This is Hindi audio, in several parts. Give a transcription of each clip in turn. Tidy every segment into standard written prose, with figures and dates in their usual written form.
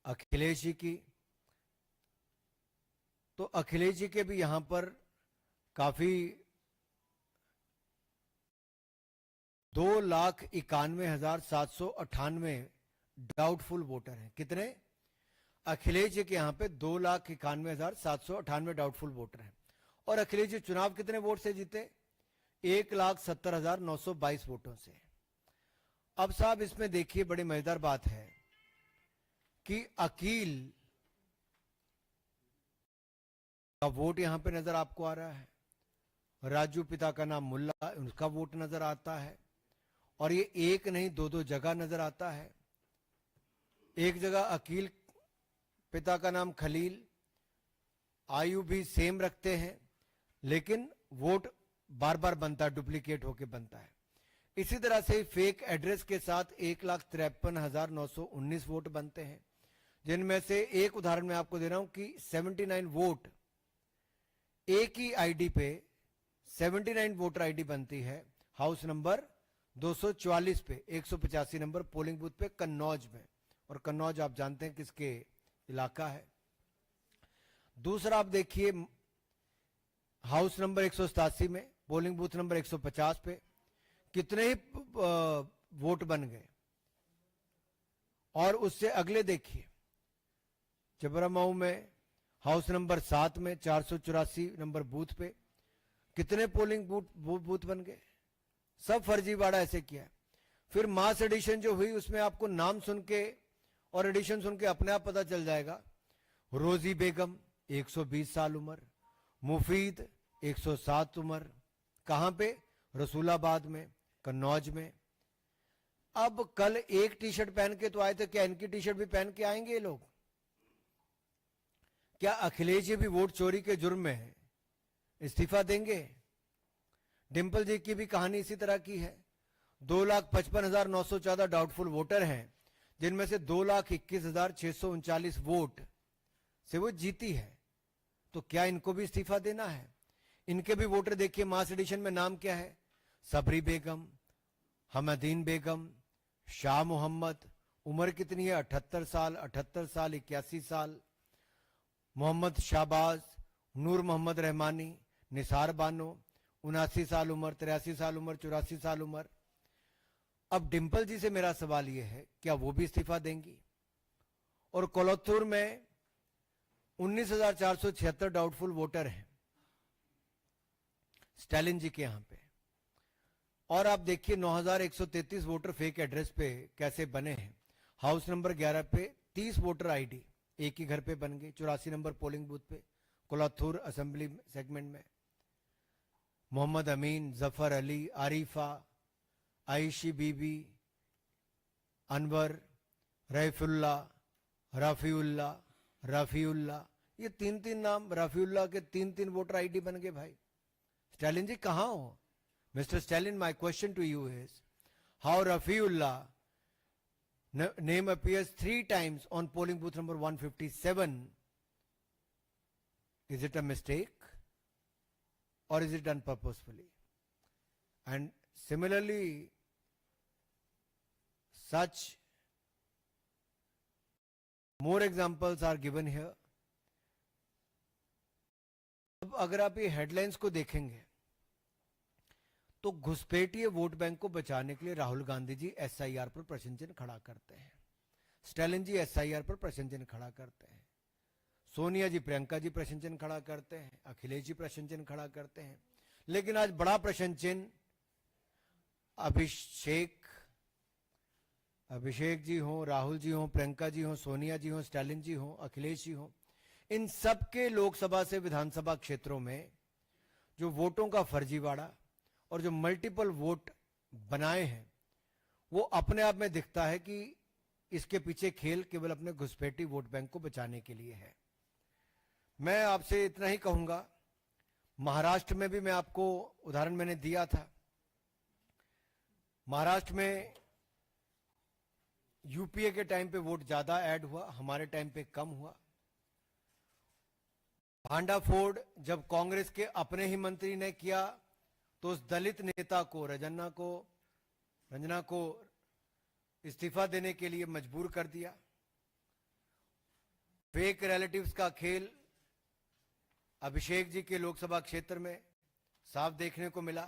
अखिलेश जी की, तो अखिलेश जी के भी यहां पर काफी 2,91,798 डाउटफुल वोटर हैं। कितने? अखिलेश जी के यहां पे 2,91,798 डाउटफुल वोटर हैं। और अखिलेश जी चुनाव कितने वोट से जीते? 1,70,922 वोटों से। अब साहब इसमें देखिए बड़ी मजेदार बात है कि अकील का वोट यहां पे नजर आपको आ रहा है, राजू पिता का नाम मुल्ला, उनका वोट नजर आता है, और ये एक नहीं दो दो जगह नजर आता है। एक जगह अकील पिता का नाम खलील, आयु भी सेम रखते हैं, लेकिन वोट बार बार बनता है, डुप्लीकेट होकर बनता है। इसी तरह से फेक एड्रेस के साथ 1,53,919 वोट बनते हैं, जिनमें से एक उदाहरण मैं आपको दे रहा हूं कि 79 वोट एक ही आईडी पे 79 वोटर आईडी बनती है हाउस नंबर 244 पे, 185 नंबर पोलिंग बूथ पे कन्नौज में। और कन्नौज आप जानते हैं किसके इलाका है। दूसरा आप देखिए हाउस नंबर 187 में पोलिंग बूथ नंबर 150 पे कितने ही वोट बन गए। और उससे अगले देखिए जबरामऊ में हाउस नंबर 7 में 484 नंबर बूथ पे कितने पोलिंग बूथ बन गए। सब फर्जीवाड़ा ऐसे किया है। फिर मास एडिशन जो हुई उसमें आपको नाम सुन के और एडिशन सुन के अपने आप पता चल जाएगा। रोजी बेगम 120 साल उम्र, मुफीद 107 उम्र, कहां पे? रसूलाबाद में, कन्नौज में। अब कल एक टी शर्ट पहन के तो आए थे, क्या इनकी टी शर्ट भी पहन के आएंगे ये लोग? क्या अखिलेश जी भी वोट चोरी के जुर्म में इस्तीफा देंगे? डिंपल जी की भी कहानी इसी तरह की है। 2,55,914 डाउटफुल वोटर हैं, जिनमें से 2,21,639 वोट से वो जीती है। तो क्या इनको भी इस्तीफा देना है? इनके भी वोटर देखिए मास एडिशन में नाम क्या है? सबरी बेगम, हमदीन बेगम, शाह मोहम्मद, उम्र कितनी है? 78 साल, 78 साल, 81 साल, मोहम्मद शाहबाज, नूर मोहम्मद रहमानी, निसार बानो 79 साल उम्र, 83 साल उम्र, 84 साल उम्र। अब डिंपल जी से मेरा सवाल यह है, क्या वो भी इस्तीफा देंगी? और कोलत्तूर में 19,476 डाउटफुल वोटर हैं स्टालिन जी के यहां पे। और आप देखिए 9,133 वोटर फेक एड्रेस पे कैसे बने हैं। हाउस नंबर 11 पे 30 वोटर आईडी एक ही घर पे बन गए, 84 नंबर पोलिंग बूथ पे कोलत्तूर असेंबली सेगमेंट में। मोहम्मद अमीन, जफर अली, आरिफा, आयशी बीबी, अनवर, रईफुल्ला, रफीउल्ला, रफीउल्ला, ये तीन तीन नाम रफीउल्ला के तीन तीन वोटर आईडी बन गए भाई। स्टालिन जी कहां हो? Mister Stalin, my question to you is how Rafiullah name appears 3 times on polling booth number 157. Is it a mistake or is it done purposefully? And similarly, such more examples are given here. अब अगर आप ये हेडलाइंस को देखेंगे तो घुसपैठिए वोट बैंक को बचाने के लिए राहुल गांधी जी एसआईआर पर प्रश्न चिन्ह खड़ा करते हैं, स्टालिन जी एसआईआर पर प्रश्न चिन्ह खड़ा करते हैं, सोनिया जी प्रियंका जी प्रश्न चिन्ह खड़ा करते हैं, अखिलेश जी प्रश्न चिन्ह खड़ा करते हैं। लेकिन आज बड़ा प्रश्न चिन्ह अभिषेक जी हो, राहुल जी हो, प्रियंका जी हो, सोनिया जी हो, स्टालिन जी हो, अखिलेश जी हो, इन सबके लोकसभा से विधानसभा क्षेत्रों में जो वोटों का फर्जीवाड़ा और जो मल्टीपल वोट बनाए हैं, वो अपने आप में दिखता है कि इसके पीछे खेल केवल अपने घुसपैठी वोट बैंक को बचाने के लिए है। मैं आपसे इतना ही कहूंगा, महाराष्ट्र में भी मैं आपको उदाहरण मैंने दिया था। महाराष्ट्र में यूपीए के टाइम पे वोट ज्यादा ऐड हुआ, हमारे टाइम पे कम हुआ। भांडाफोड़ जब कांग्रेस के अपने ही मंत्री ने किया तो उस दलित नेता को रंजना को इस्तीफा देने के लिए मजबूर कर दिया। फेक रिलेटिव्स का खेल अभिषेक जी के लोकसभा क्षेत्र में साफ देखने को मिला।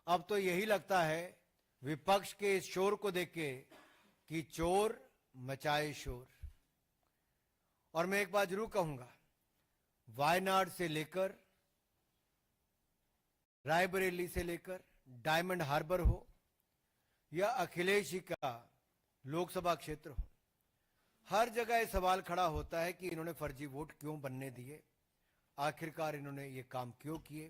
अब तो यही लगता है विपक्ष के इस शोर को देख के कि चोर मचाए शोर। और मैं एक बात जरूर कहूंगा, वायनाड से लेकर रायबरेली से लेकर डायमंड हार्बर हो या अखिलेश जी का लोकसभा क्षेत्र हो, हर जगह यह सवाल खड़ा होता है कि इन्होंने फर्जी वोट क्यों बनने दिए, आखिरकार इन्होंने ये काम क्यों किए,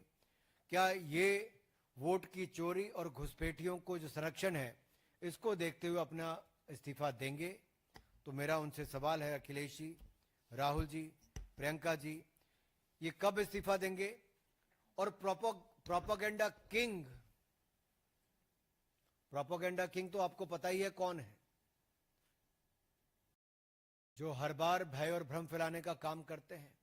क्या ये वोट की चोरी और घुसपैठियों को जो संरक्षण है इसको देखते हुए अपना इस्तीफा देंगे। तो मेरा उनसे सवाल है, अखिलेश जी, राहुल जी, प्रियंका जी, ये कब इस्तीफा देंगे? और प्रोपेगेंडा किंग तो आपको पता ही है कौन है, जो हर बार भय और भ्रम फैलाने का काम करते हैं।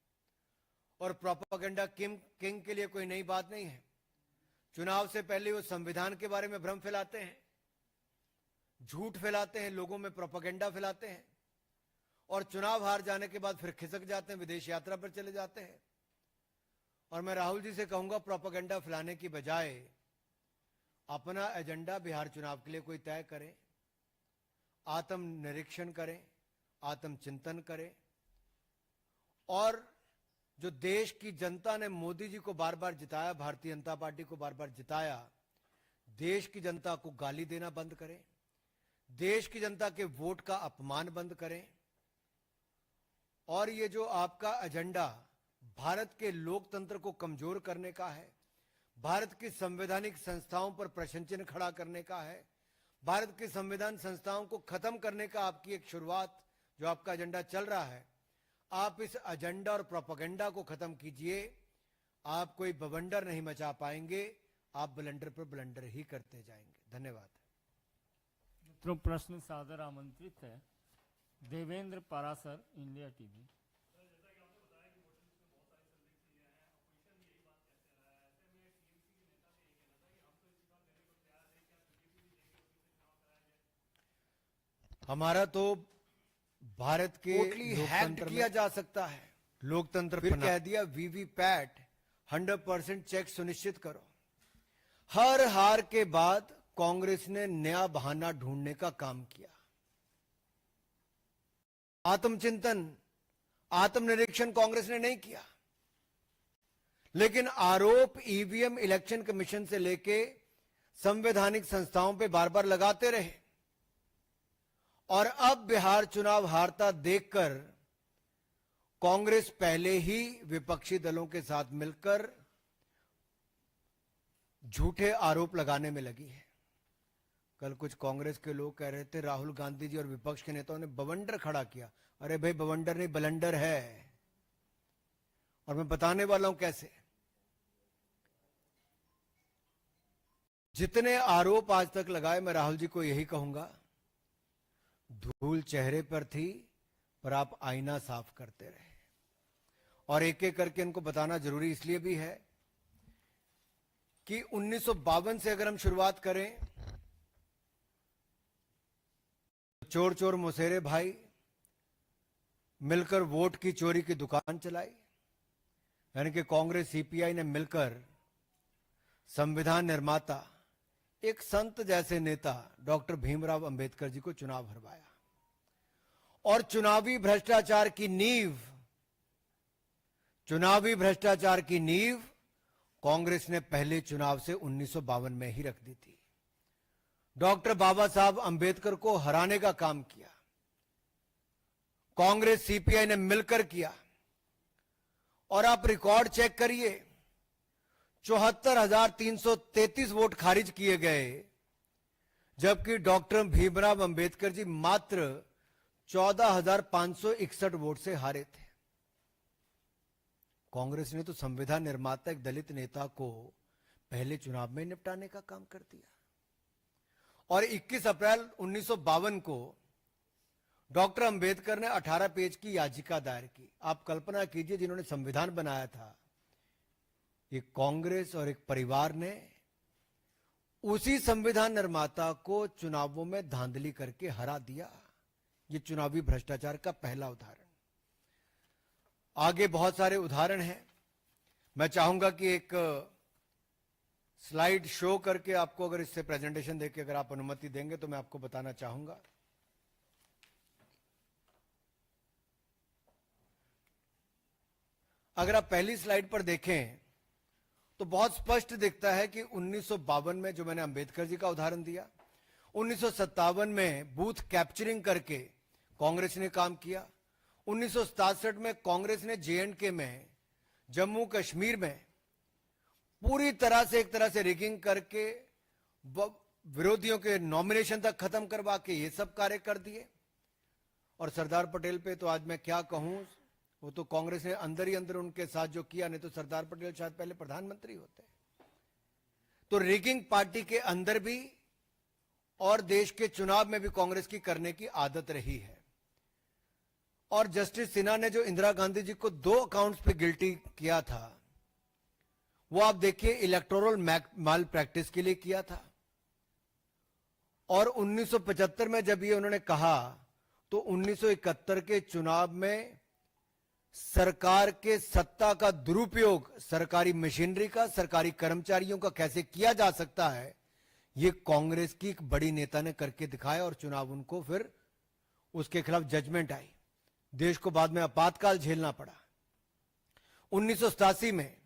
और प्रोपेगेंडा किंग के लिए कोई नई बात नहीं है। चुनाव से पहले वो संविधान के बारे में भ्रम फैलाते हैं, झूठ फैलाते हैं, लोगों में प्रोपेगेंडा फैलाते हैं, और चुनाव हार जाने के बाद फिर खिसक जाते हैं, विदेश यात्रा पर चले जाते हैं। और मैं राहुल जी से कहूंगा, प्रोपेगेंडा फैलाने की बजाय अपना एजेंडा बिहार चुनाव के लिए कोई तय करें, आत्म निरीक्षण करें, आत्म चिंतन करें। और जो देश की जनता ने मोदी जी को बार बार जिताया, भारतीय जनता पार्टी को बार बार जिताया, देश की जनता को गाली देना बंद करें, देश की जनता के वोट का अपमान बंद करें। और ये जो आपका एजेंडा भारत के लोकतंत्र को कमजोर करने का है, भारत की संवैधानिक संस्थाओं पर प्रश्न चिन्ह खड़ा करने का है, भारत की संविधान संस्थाओं को खत्म करने का आपकी एक शुरुआत जो आपका एजेंडा चल रहा है, आप इस एजेंडा और प्रोपेगेंडा को खत्म कीजिए। आप कोई बवंडर नहीं मचा पाएंगे, आप ब्लंडर पर ब्लंडर ही करते जाएंगे। धन्यवाद। मित्रों, प्रश्न सादर आमंत्रित है देवेंद्र पारासर, इंडिया टीवी। हमारा तो भारत के लोकतंत्र किया जा सकता है, लोकतंत्र फिर कह दिया वीवीपैट 100% चेक सुनिश्चित करो। हर हार के बाद कांग्रेस ने नया बहाना ढूंढने का काम किया। आत्मचिंतन, आत्मनिरीक्षण कांग्रेस ने नहीं किया, लेकिन आरोप ईवीएम इलेक्शन कमीशन से लेके संवैधानिक संस्थाओं पे बार बार लगाते रहे। और अब बिहार चुनाव हारता देखकर कांग्रेस पहले ही विपक्षी दलों के साथ मिलकर झूठे आरोप लगाने में लगी है। कल कुछ कांग्रेस के लोग कह रहे थे राहुल गांधी जी और विपक्ष के नेताओं ने बवंडर खड़ा किया। अरे भाई, बवंडर नहीं, बलंडर है, और मैं बताने वाला हूं कैसे। जितने आरोप आज तक लगाए, मैं राहुल जी को यही कहूंगा, धूल चेहरे पर थी पर आप आईना साफ करते रहे। और एक एक करके इनको बताना जरूरी इसलिए भी है कि 1952 से अगर हम शुरुआत करें, चोर चोर मुसेरे भाई मिलकर वोट की चोरी की दुकान चलाई, यानी कि कांग्रेस सीपीआई ने मिलकर संविधान निर्माता, एक संत जैसे नेता डॉक्टर भीमराव अंबेडकर जी को चुनाव हरवाया। और चुनावी भ्रष्टाचार की नींव कांग्रेस ने पहले चुनाव से 1952 में ही रख दी थी। डॉक्टर बाबा साहब अंबेडकर को हराने का काम किया, कांग्रेस सीपीआई ने मिलकर किया। और आप रिकॉर्ड चेक करिए, 74,333 वोट खारिज किए गए, जबकि डॉक्टर भीमराव अंबेडकर जी मात्र 14,561 वोट से हारे थे। कांग्रेस ने तो संविधान निर्माता एक दलित नेता को पहले चुनाव में निपटाने का काम कर दिया। और 21 अप्रैल 1952 को डॉक्टर अंबेडकर ने 18 पेज की याचिका दायर की। आप कल्पना कीजिए, जिन्होंने संविधान बनाया था, एक कांग्रेस और एक परिवार ने उसी संविधान निर्माता को चुनावों में धांधली करके हरा दिया। ये चुनावी भ्रष्टाचार का पहला उदाहरण। आगे बहुत सारे उदाहरण हैं। मैं चाहूंगा कि एक स्लाइड शो करके आपको, अगर इससे प्रेजेंटेशन देके अगर आप अनुमति देंगे तो मैं आपको बताना चाहूंगा। अगर आप पहली स्लाइड पर देखें तो बहुत स्पष्ट दिखता है कि 1952 में, जो मैंने अंबेडकर जी का उदाहरण दिया, 1957 में बूथ कैप्चरिंग करके कांग्रेस ने काम किया, 1967 में कांग्रेस ने J&K में, जम्मू कश्मीर में पूरी तरह से, एक तरह से रिगिंग करके विरोधियों के नॉमिनेशन तक खत्म करवा के ये सब कार्य कर दिए। और सरदार पटेल पे तो आज मैं क्या कहूं, वो तो कांग्रेस ने अंदर ही अंदर उनके साथ जो किया, नहीं तो सरदार पटेल शायद पहले प्रधानमंत्री होते। तो रिगिंग पार्टी के अंदर भी और देश के चुनाव में भी कांग्रेस की करने की आदत रही है। और जस्टिस सिन्हा ने जो इंदिरा गांधी जी को 2 अकाउंट्स पे गिल्टी किया था, वो आप देखिए इलेक्टोरल माल प्रैक्टिस के लिए किया था। और 1975 में जब ये उन्होंने कहा, तो 1971 के चुनाव में सरकार के सत्ता का दुरुपयोग सरकारी मशीनरी का, सरकारी कर्मचारियों का कैसे किया जा सकता है, ये कांग्रेस की एक बड़ी नेता ने करके दिखाया। और चुनाव उनको फिर उसके खिलाफ जजमेंट आई, देश को बाद में आपातकाल झेलना पड़ा। 1987 में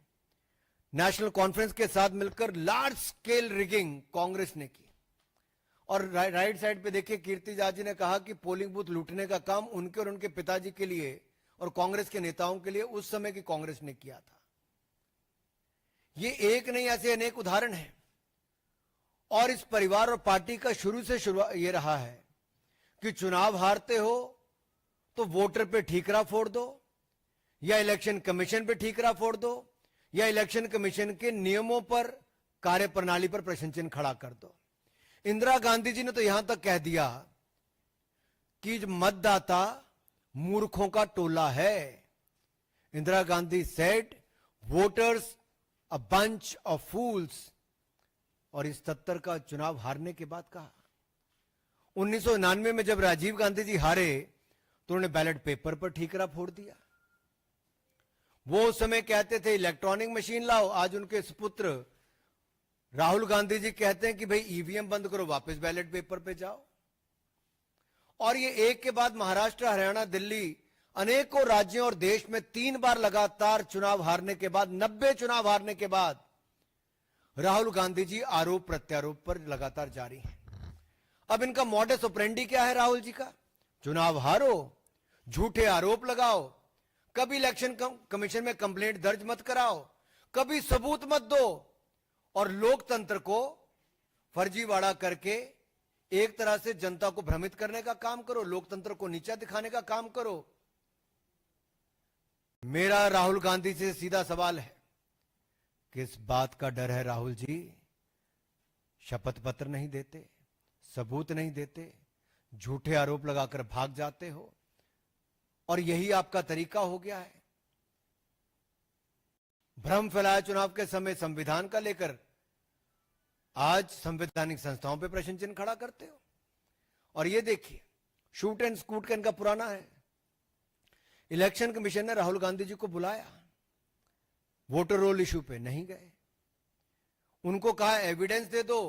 नेशनल कॉन्फ्रेंस के साथ मिलकर लार्ज स्केल रिगिंग कांग्रेस ने की। और राइट साइड पे देखिए, कीर्ति जा जी ने कहा कि पोलिंग बूथ लूटने का काम उनके और उनके पिताजी के लिए और कांग्रेस के नेताओं के लिए उस समय की कांग्रेस ने किया था। ये एक नहीं, ऐसे अनेक उदाहरण हैं। और इस परिवार और पार्टी का शुरू से शुरुआत ये रहा है कि चुनाव हारते हो तो वोटर पे ठीकरा फोड़ दो, या इलेक्शन कमीशन पे ठीकरा फोड़ दो, या इलेक्शन कमीशन के नियमों पर, कार्यप्रणाली पर प्रश्न चिन्ह खड़ा कर दो। इंदिरा गांधी जी ने तो यहां तक कह दिया कि मतदाता मूर्खों का टोला है। Indira Gandhi said voters a bunch of fools. और इस 77 का चुनाव हारने के बाद कहा। 1999 में जब राजीव गांधी जी हारे तो उन्होंने बैलेट पेपर पर ठीकरा फोड़ दिया। वो उस समय कहते थे इलेक्ट्रॉनिक मशीन लाओ, आज उनके सुपुत्र राहुल गांधी जी कहते हैं कि भाई ईवीएम बंद करो, वापस बैलेट पेपर पे जाओ। और ये एक के बाद महाराष्ट्र, हरियाणा, दिल्ली, अनेकों राज्यों और देश में 3 बार लगातार चुनाव हारने के बाद, 90 चुनाव हारने के बाद राहुल गांधी जी आरोप प्रत्यारोप पर लगातार जारी हैं। अब इनका मॉडस ऑपरेंडी क्या है राहुल जी का? चुनाव हारो, झूठे आरोप लगाओ, कभी इलेक्शन कमीशन में कंप्लेंट दर्ज मत कराओ, कभी सबूत मत दो, और लोकतंत्र को फर्जीवाड़ा करके एक तरह से जनता को भ्रमित करने का काम करो, लोकतंत्र को नीचा दिखाने का काम करो। मेरा राहुल गांधी से सीधा सवाल है, किस बात का डर है राहुल जी? शपथ पत्र नहीं देते, सबूत नहीं देते, झूठे आरोप लगाकर भाग जाते हो, और यही आपका तरीका हो गया है। भ्रम फैलाया चुनाव के समय संविधान का लेकर, आज संवैधानिक संस्थाओं पे प्रश्न चिन्ह खड़ा करते हो। और ये देखिए, शूट एंड स्कूट का इनका पुराना है। इलेक्शन कमीशन ने राहुल गांधी जी को बुलाया, वोटर रोल इशू पे नहीं गए, उनको कहा एविडेंस दे दो,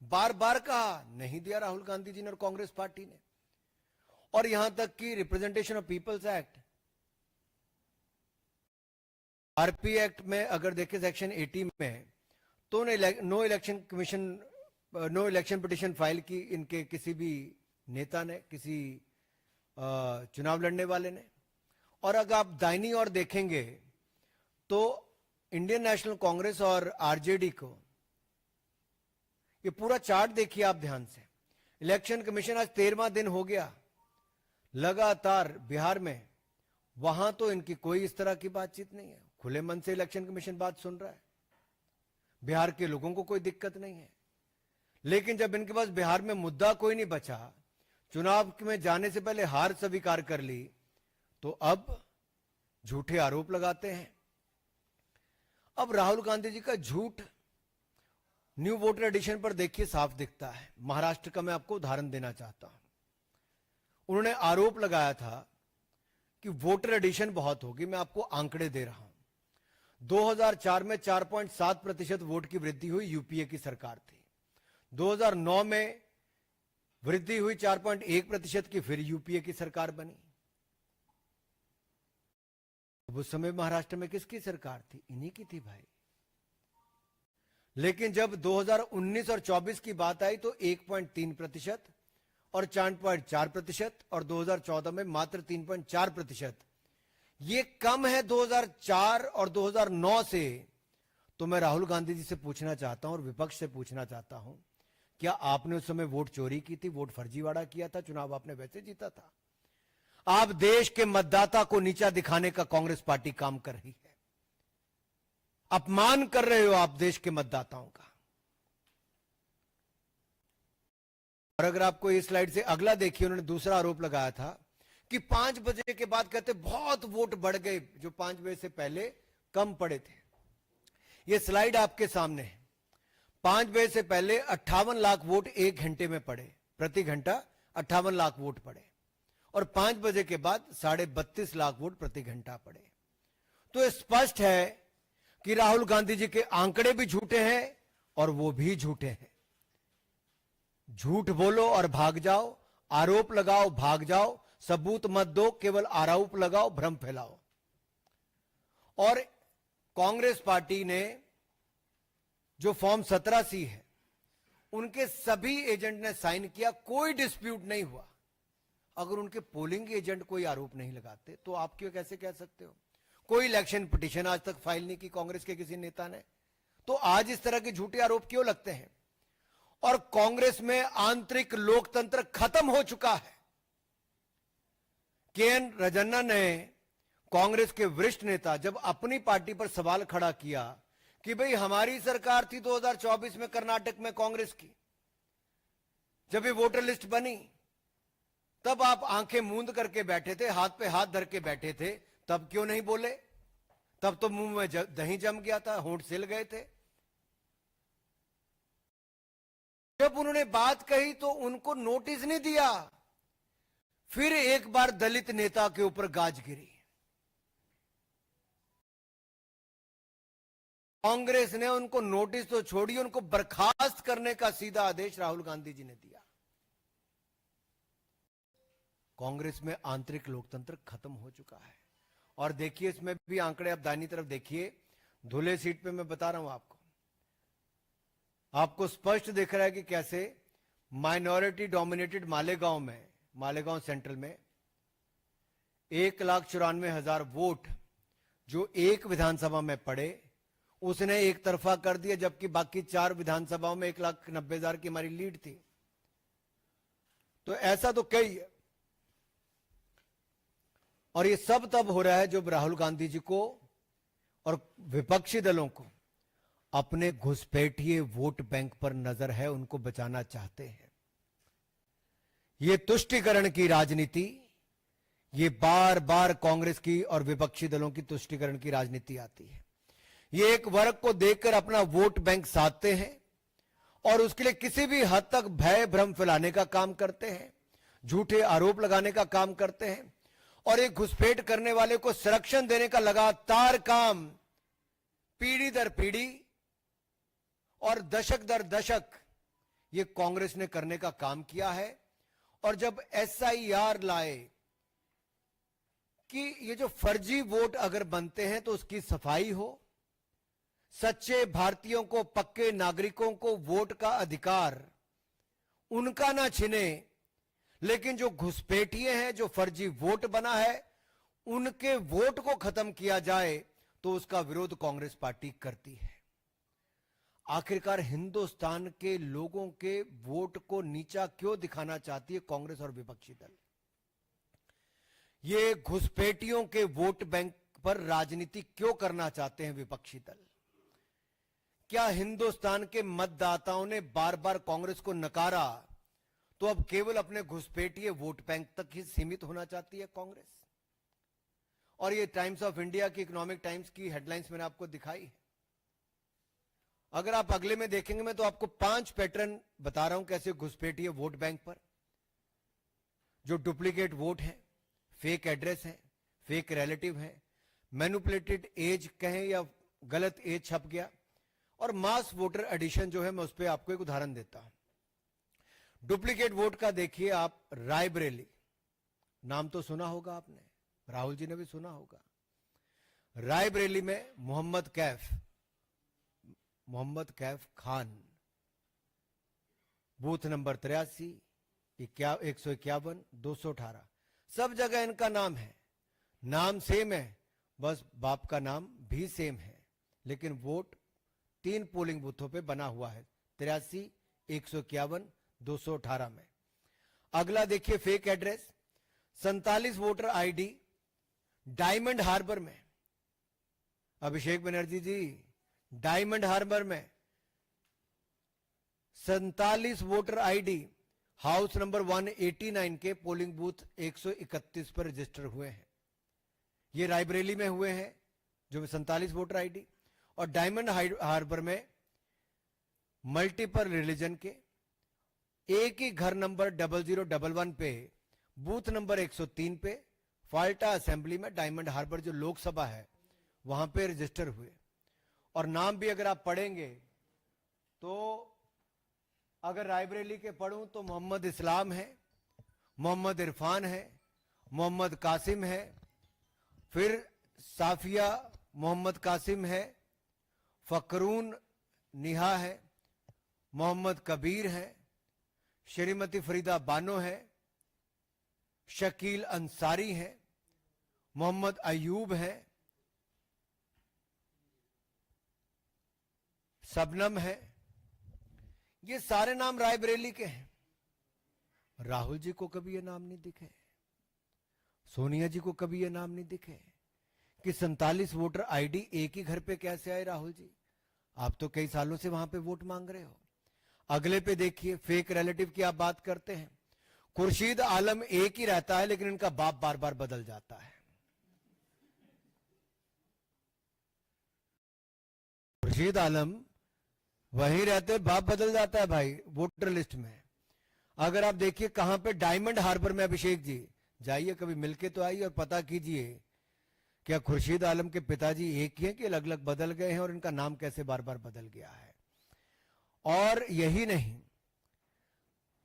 बार बार कहा, नहीं दिया राहुल गांधी जी ने और कांग्रेस पार्टी ने। और यहां तक कि representation of peoples act, RP act में अगर देखें सेक्शन 80 में, तो no election commission, no election petition file की इनके किसी भी नेता ने, किसी चुनाव लड़ने वाले ने। और अगर आप दाहिनी ओर देखेंगे तो इंडियन नेशनल कांग्रेस और आरजेडी को, ये पूरा चार्ट देखिए आप ध्यान से। इलेक्शन कमीशन आज 13वां दिन हो गया लगातार बिहार में, वहां तो इनकी कोई इस तरह की बातचीत नहीं है, खुले मन से इलेक्शन कमीशन बात सुन रहा है, बिहार के लोगों को कोई दिक्कत नहीं है। लेकिन जब इनके पास बिहार में मुद्दा कोई नहीं बचा, चुनाव में जाने से पहले हार स्वीकार कर ली, तो अब झूठे आरोप लगाते हैं। अब राहुल गांधी जी का झूठ न्यू वोटर एडिशन पर देखिए साफ दिखता है। महाराष्ट्र का मैं आपको उदाहरण देना चाहता हूं। उन्होंने आरोप लगाया था कि वोटर एडिशन बहुत होगी। मैं आपको आंकड़े दे रहा हूं। 2004 में 4.7% वोट की वृद्धि हुई, यूपीए की सरकार थी। 2009 में वृद्धि हुई 4.1% की, फिर यूपीए की सरकार बनी। उस समय महाराष्ट्र में किसकी सरकार थी? इन्हीं की थी भाई। लेकिन जब 2019 और 24 की बात आई तो 1.3% और 4.4% और 2014 में मात्र 3.4%। ये कम है 2004 और 2009 से। तो मैं राहुल गांधी जी से पूछना चाहता हूं और विपक्ष से पूछना चाहता हूं, क्या आपने उस समय वोट चोरी की थी, वोट फर्जीवाड़ा किया था? चुनाव आपने वैसे जीता था। आप देश के मतदाता को नीचा दिखाने का कांग्रेस पार्टी काम कर रही है। अपमान कर रहे हो आप देश के मतदाताओं का। और अगर आपको इस स्लाइड से अगला देखिए, उन्होंने दूसरा आरोप लगाया था कि 5 बजे के बाद कहते बहुत वोट बढ़ गए, जो 5 बजे से पहले कम पड़े थे। यह स्लाइड आपके सामने है। 5 बजे से पहले 58 लाख वोट 1 घंटे में पड़े, प्रति घंटा 58 लाख वोट पड़े, और 5 बजे के बाद 32.5 लाख वोट प्रति घंटा पड़े। तो स्पष्ट है कि राहुल गांधी जी के आंकड़े भी झूठे हैं और वो भी झूठे हैं। झूठ बोलो और भाग जाओ, आरोप लगाओ भाग जाओ, सबूत मत दो, केवल आरोप लगाओ, भ्रम फैलाओ। और कांग्रेस पार्टी ने जो फॉर्म 17C है, उनके सभी एजेंट ने साइन किया, कोई डिस्प्यूट नहीं हुआ। अगर उनके पोलिंग एजेंट कोई आरोप नहीं लगाते तो आप क्यों कैसे कह सकते हो? कोई इलेक्शन पिटीशन आज तक फाइल नहीं की कांग्रेस के किसी नेता ने, तो आज इस तरह के झूठे आरोप क्यों लगते हैं? और कांग्रेस में आंतरिक लोकतंत्र खत्म हो चुका है। के.एन. रजन्ना ने, कांग्रेस के वरिष्ठ नेता, जब अपनी पार्टी पर सवाल खड़ा किया कि भाई हमारी सरकार थी 2024 में कर्नाटक में कांग्रेस की, जब ये वोटर लिस्ट बनी तब आप आंखें मूंद करके बैठे थे, हाथ पे हाथ धर के बैठे थे, तब क्यों नहीं बोले? तब तो मुंह में दही जम गया था, होंठ सिल गए थे। जब उन्होंने बात कही तो उनको नोटिस नहीं दिया। फिर एक बार दलित नेता के ऊपर गाज गिरी। कांग्रेस ने उनको नोटिस तो छोड़ी, उनको बर्खास्त करने का सीधा आदेश राहुल गांधी जी ने दिया। कांग्रेस में आंतरिक लोकतंत्र खत्म हो चुका है। और देखिए इसमें भी आंकड़े, आप दाहिनी तरफ देखिए, धुले सीट पे मैं बता रहा हूं आपको स्पष्ट दिख रहा है कि कैसे माइनॉरिटी डोमिनेटेड मालेगांव में, मालेगांव सेंट्रल में 1,94,000 वोट जो एक विधानसभा में पड़े, उसने एक तरफा कर दिया, जबकि बाकी 4 विधानसभाओं में 1,90,000 की हमारी लीड थी। तो ऐसा तो कई है। और ये सब तब हो रहा है जब राहुल गांधी जी को और विपक्षी दलों को अपने घुसपैठिए वोट बैंक पर नजर है, उनको बचाना चाहते हैं। ये तुष्टीकरण की राजनीति, ये बार बार कांग्रेस की और विपक्षी दलों की तुष्टीकरण की राजनीति आती है। ये एक वर्ग को देखकर अपना वोट बैंक साधते हैं और उसके लिए किसी भी हद तक भय भ्रम फैलाने का काम करते हैं, झूठे आरोप लगाने का काम करते हैं, और एक घुसपैठ करने वाले को संरक्षण देने का लगातार काम पीढ़ी दर पीढ़ी और दशक दर दशक ये कांग्रेस ने करने का काम किया है। और जब SIR लाए कि ये जो फर्जी वोट अगर बनते हैं तो उसकी सफाई हो, सच्चे भारतीयों को, पक्के नागरिकों को वोट का अधिकार उनका ना छिने, लेकिन जो घुसपैठिए हैं, जो फर्जी वोट बना है, उनके वोट को खत्म किया जाए, तो उसका विरोध कांग्रेस पार्टी करती है। आखिरकार हिंदुस्तान के लोगों के वोट को नीचा क्यों दिखाना चाहती है कांग्रेस और विपक्षी दल? ये घुसपैठियों के वोट बैंक पर राजनीति क्यों करना चाहते हैं विपक्षी दल? क्या हिंदुस्तान के मतदाताओं ने बार बार कांग्रेस को नकारा, तो अब केवल अपने घुसपैठिए वोट बैंक तक ही सीमित होना चाहती है कांग्रेस? और ये टाइम्स ऑफ इंडिया की, इकोनॉमिक टाइम्स की हेडलाइंस मैंने आपको दिखाई है। अगर आप अगले में देखेंगे, मैं तो आपको 5 पैटर्न बता रहा हूं कैसे घुसपैठिए वोट बैंक पर जो डुप्लीकेट वोट है, फेक एड्रेस है, फेक रिलेटिव है, मैनिपुलेटेड एज कहें या गलत एज छप गया, और मास वोटर एडिशन जो है मैं उस पर आपको एक उदाहरण देता हूं। डुप्लीकेट वोट का देखिए आप, रायबरेली नाम तो सुना होगा आपने, राहुल जी ने भी सुना होगा। रायबरेली में मोहम्मद कैफ खान, बूथ नंबर 83, 151, 218, सब जगह इनका नाम है, नाम सेम है, बस बाप का नाम भी सेम है, लेकिन वोट 3 पोलिंग बूथों पे बना हुआ है, 83, 151, 218 में। अगला देखिए fake address, 47 voter ID Diamond Harbour में। अभिषेक बनर्जी जी, डायमंड हार्बर में 47 वोटर आईडी हाउस नंबर 189 के पोलिंग बूथ 131 पर रजिस्टर हुए हैं। ये रायबरेली में हुए हैं जो 47 वोटर आईडी, और डायमंड हार्बर में मल्टीपल रिलीजन के एक ही घर नंबर 0011 पे बूथ नंबर 103 पे फाल्टा असेंबली में डायमंड हार्बर जो लोकसभा है वहां पे रजिस्टर हुए। और नाम भी अगर आप पढ़ेंगे तो अगर रायबरेली के पढ़ूं तो मोहम्मद इस्लाम है, मोहम्मद इरफान है, मोहम्मद कासिम है, फिर साफिया मोहम्मद कासिम है, फकरून निहा है, मोहम्मद कबीर है, श्रीमती फरीदा बानो है, शकील अंसारी है, मोहम्मद अयूब है, सबनम है। ये सारे नाम रायबरेली के हैं। राहुल जी को कभी ये नाम नहीं दिखे, सोनिया जी को कभी ये नाम नहीं दिखे कि 47 वोटर आईडी एक ही घर पे कैसे आए। राहुल जी, आप तो कई सालों से वहां पे वोट मांग रहे हो। अगले पे देखिए, फेक रिलेटिव की आप बात करते हैं, खुर्शीद आलम एक ही रहता है लेकिन इनका बाप बार बार बदल जाता है। खुर्शीद आलम वहीं रहते, बाप बदल जाता है भाई वोटर लिस्ट में। अगर आप देखिए कहां पे, डायमंड हार्बर में। अभिषेक जी जाइए, कभी मिलके तो आइए और पता कीजिए क्या खुर्शीद आलम के पिताजी एक ही हैं कि अलग अलग बदल गए हैं, और इनका नाम कैसे बार बार बदल गया है। और यही नहीं,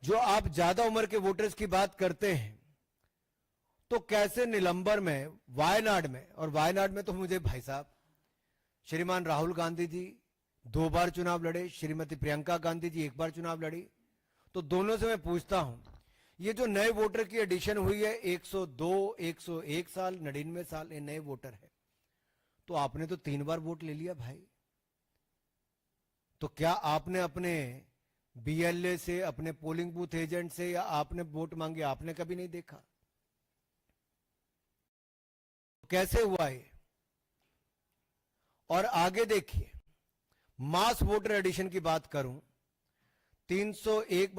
जो आप ज्यादा उम्र के वोटर्स की बात करते हैं तो कैसे निलंबर में, वायनाड में, और वायनाड में तो मुझे भाई साहब श्रीमान राहुल गांधी जी 2 बार चुनाव लड़े, श्रीमती प्रियंका गांधी जी 1 बार चुनाव लड़ी। तो दोनों से मैं पूछता हूं, ये जो नए वोटर की एडिशन हुई है 102, 101 साल, 99 साल, ये नए वोटर है, तो आपने तो 3 बार वोट ले लिया भाई। तो क्या आपने अपने बीएलए से, अपने पोलिंग बूथ एजेंट से, या आपने वोट मांगे, आपने कभी नहीं देखा? कैसे हुआ ये? और आगे देखिए, मास वोटर एडिशन की बात करूं, 301